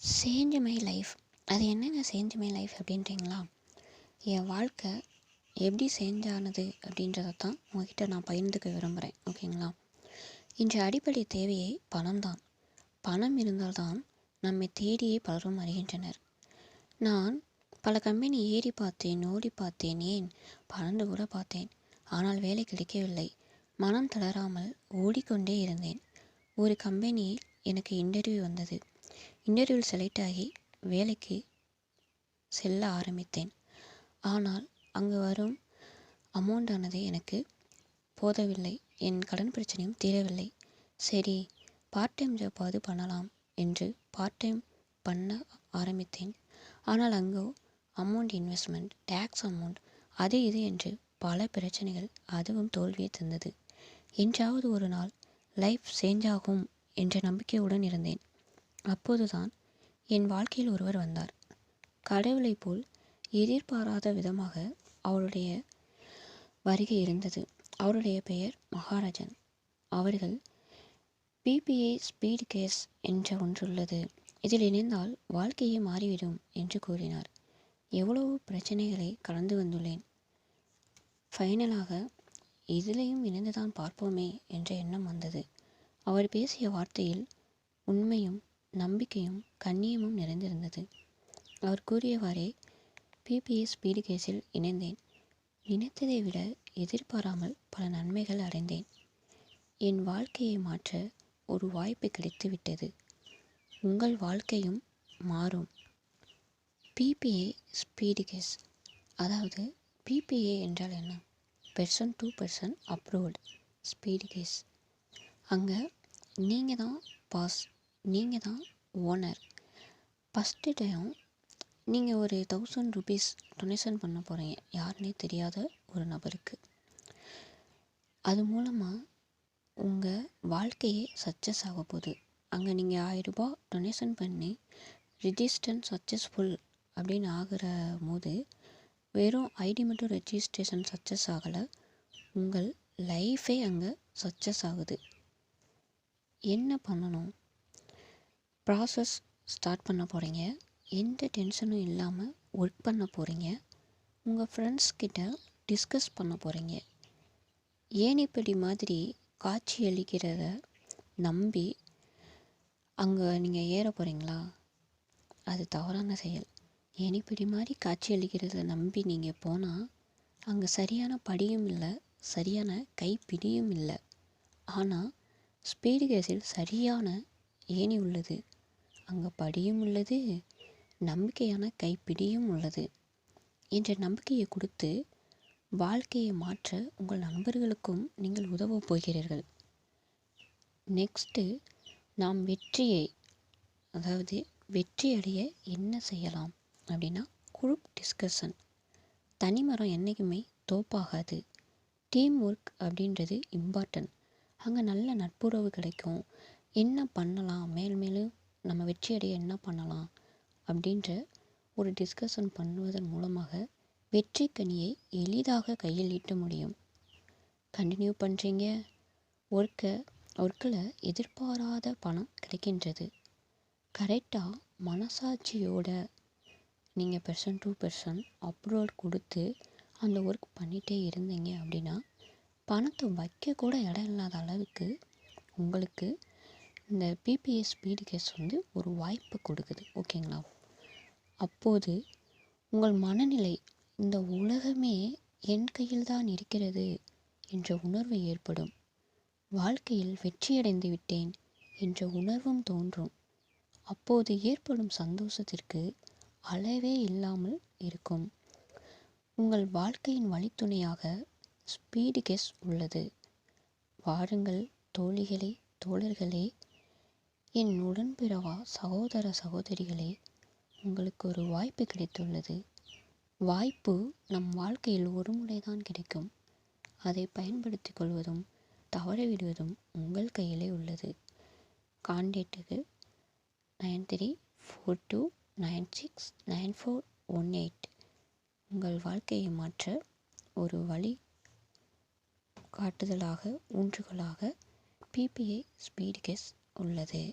Change my life. அது என்னங்க change my life அப்படின்றீங்களா? என் வாழ்க்கை எப்படி சேஞ்ச் ஆனது அப்படின்றத தான் உங்ககிட்ட நான் பகிர்ந்துக்க விரும்புகிறேன். ஓகேங்களா? இன்று அடிப்படை தேவையை பணம்தான். பணம் இருந்தால்தான் நம்மை தேடியே பலரும் அறிகின்றனர். நான் பல கம்பெனி ஏறி பார்த்தேன், ஓடி பார்த்தேன், ஏன் பறந்து கூட பார்த்தேன். ஆனால் வேலை கிடைக்கவில்லை. மனம் தளராமல் ஓடிக்கொண்டே இருந்தேன். ஒரு கம்பெனியில் எனக்கு இன்டர்வியூ வந்தது. இன்டர்வியூவில் செலக்ட் ஆகி வேலைக்கு செல்ல ஆரம்பித்தேன். ஆனால் அங்கு வரும் அமௌண்டானது எனக்கு போதவில்லை. என் கடன் பிரச்சனையும் தீரவில்லை. சரி, பார்ட் டைம் ஜாப்பாவது பண்ணலாம் என்று பார்ட் டைம் பண்ண ஆரம்பித்தேன். ஆனால் அங்கோ அமௌண்ட் இன்வெஸ்ட்மெண்ட், டேக்ஸ் அமௌண்ட், அது இது என்று பல பிரச்சனைகள், அதுவும் தோல்வியை தந்தது. என்றாவது ஒரு நாள் லைஃப் சேஞ்ச் ஆகும் என்ற நம்பிக்கையுடன் இருந்தேன். அப்போதுதான் என் வாழ்க்கையில் ஒருவர் வந்தார். கடவுளைப் போல் எதிர்பாராத விதமாக அவருடைய வருகை இருந்தது. அவருடைய பெயர் மகாராஜன். அவர்கள் பிபிஏ ஸ்பீடு கேஸ் என்ற ஒன்றுள்ளது, இதில் இணைந்தால் வாழ்க்கையே மாறிவிடும் என்று கூறினார். எவ்வளவோ பிரச்சனைகளை கடந்து வந்துள்ளேன். ஃபைனலாக இதிலையும் இணைந்துதான் பார்ப்போமே என்ற எண்ணம் வந்தது. அவர் பேசிய வார்த்தையில் உண்மையும் நம்பிக்கையும் கண்ணியமும் நிறைந்திருந்தது. அவர் கூறியவாறே பிபிஏ ஸ்பீடு கேஸில் இணைந்தேன். நினைத்ததை விட எதிர்பாராமல் பல நன்மைகள் அடைந்தேன். என் வாழ்க்கையை மாற்ற ஒரு வாய்ப்பு கிடைத்துவிட்டது. உங்கள் வாழ்க்கையும் மாறும். பிபிஏ ஸ்பீடு கேஸ், அதாவது பிபிஏ என்றால் என்ன? Person to person approved speed case. அங்கே நீங்கள் தான் பாஸ், நீங்கள் தான் ஓனர். ஃபஸ்ட்டு டைம் நீங்கள் ஒரு 1000 rupees டொனேஷன் பண்ண போகிறீங்க, யாருன்னே தெரியாத ஒரு நபருக்கு. அது மூலமாக உங்கள் வாழ்க்கையே சக்ஸஸ் ஆக போகுது. அங்கே நீங்கள் 1000 ரூபாய் டொனேஷன் பண்ணி ரிஜிஸ்ட்ரேஷன் சக்ஸஸ்ஃபுல் அப்படின்னு ஆகிற போது வெறும் ஐடி மட்டும் ரெஜிஸ்ட்ரேஷன் சக்ஸஸ் ஆகலை, உங்கள் லைஃபே அங்கே சக்ஸஸ் ஆகுது. என்ன பண்ணணும்? ப்ராசஸ் ஸ்டார்ட் பண்ண போகிறீங்க. எந்த டென்ஷனும் இல்லாமல் ஒர்க் பண்ண போகிறீங்க. உங்கள் ஃப்ரெண்ட்ஸ் கிட்ட டிஸ்கஸ் பண்ண போகிறீங்க. ஏணிப்படி மாதிரி காட்சி அளிக்கிறத நம்பி அங்கே நீங்கள் ஏற போகிறீங்களா? அது தவறான செயல். ஏணிப்படி மாதிரி காட்சி அளிக்கிறத நம்பி நீங்கள் போனால் அங்கே சரியான படியும் இல்லை, சரியான கைப்பிடியும் இல்லை. ஆனால் ஸ்பீடு கேஸில் சரியான ஏணி உள்ளது, அங்கே படியும் உள்ளது, நம்பிக்கையான கைப்பிடியும் உள்ளது என்ற நம்பிக்கையை கொடுத்து வாழ்க்கையை மாற்ற உங்கள் நண்பர்களுக்கும் நீங்கள் உதவ போகிறீர்கள். நெக்ஸ்ட்டு, நாம் வெற்றி அடைய என்ன செய்யலாம் அப்படின்னா, குரூப் டிஸ்கஷன். தனிமரம் என்றைக்குமே தோப்பாகாது. டீம் ஒர்க் அப்படின்றது இம்பார்ட்டன்ட். அங்கே நல்ல நட்புறவு கிடைக்கும். என்ன பண்ணலாம், மேலும் நம்ம வெற்றி அடைய என்ன பண்ணலாம் அப்படின்ற ஒரு டிஸ்கஷன் பண்ணுவதன் மூலமாக வெற்றி கனியை எளிதாக கையில் ஈட்ட முடியும். கண்டினியூ பண்ணுறீங்க, ஒர்க்கில் எதிர்பாராத பணம் கிடைக்கின்றது. கரெக்டாக மனசாட்சியோட நீங்கள் பெர்சன் டு பெர்சன் அப்ரூவல் கொடுத்து அந்த ஒர்க் பண்ணிகிட்டே இருந்தீங்க அப்படின்னா பணத்தை வைக்க கூட இடம் இல்லாத அளவுக்கு உங்களுக்கு இந்த பிபிஏ ஸ்பீடு கேஸ் ஒரு வாய்ப்பு கொடுக்குது. ஓகேங்களா? அப்போது உங்கள் மனநிலை, இந்த உலகமே என் கையில் தான் இருக்கிறது என்ற உணர்வு ஏற்படும். வாழ்க்கையில் வெற்றியடைந்து விட்டேன் என்ற உணர்வும் தோன்றும். அப்போது ஏற்படும் சந்தோஷத்திற்கு அளவே இல்லாமல் இருக்கும். உங்கள் வாழ்க்கையின் வழித்துணையாக ஸ்பீடு கேஸ் உள்ளது. வாருங்கள் தோழிகளே, தோழர்களே, என் உடன்பிறவா சகோதர சகோதரிகளே, உங்களுக்கு ஒரு வாய்ப்பு கிடைத்துள்ளது. வாய்ப்பு நம் வாழ்க்கையில் ஒரு முறைதான் கிடைக்கும். அதை பயன்படுத்தி கொள்வதும் தவறவிடுவதும் உங்கள் கையிலே உள்ளது. கான்டாக்டுக்கு 9342969418. உங்கள் வாழ்க்கையை மாற்ற ஒரு வழி காட்டுதலாக, ஊன்றுகோலாக பிபிஏ ஸ்பீடு கேஸ் உள்ளது.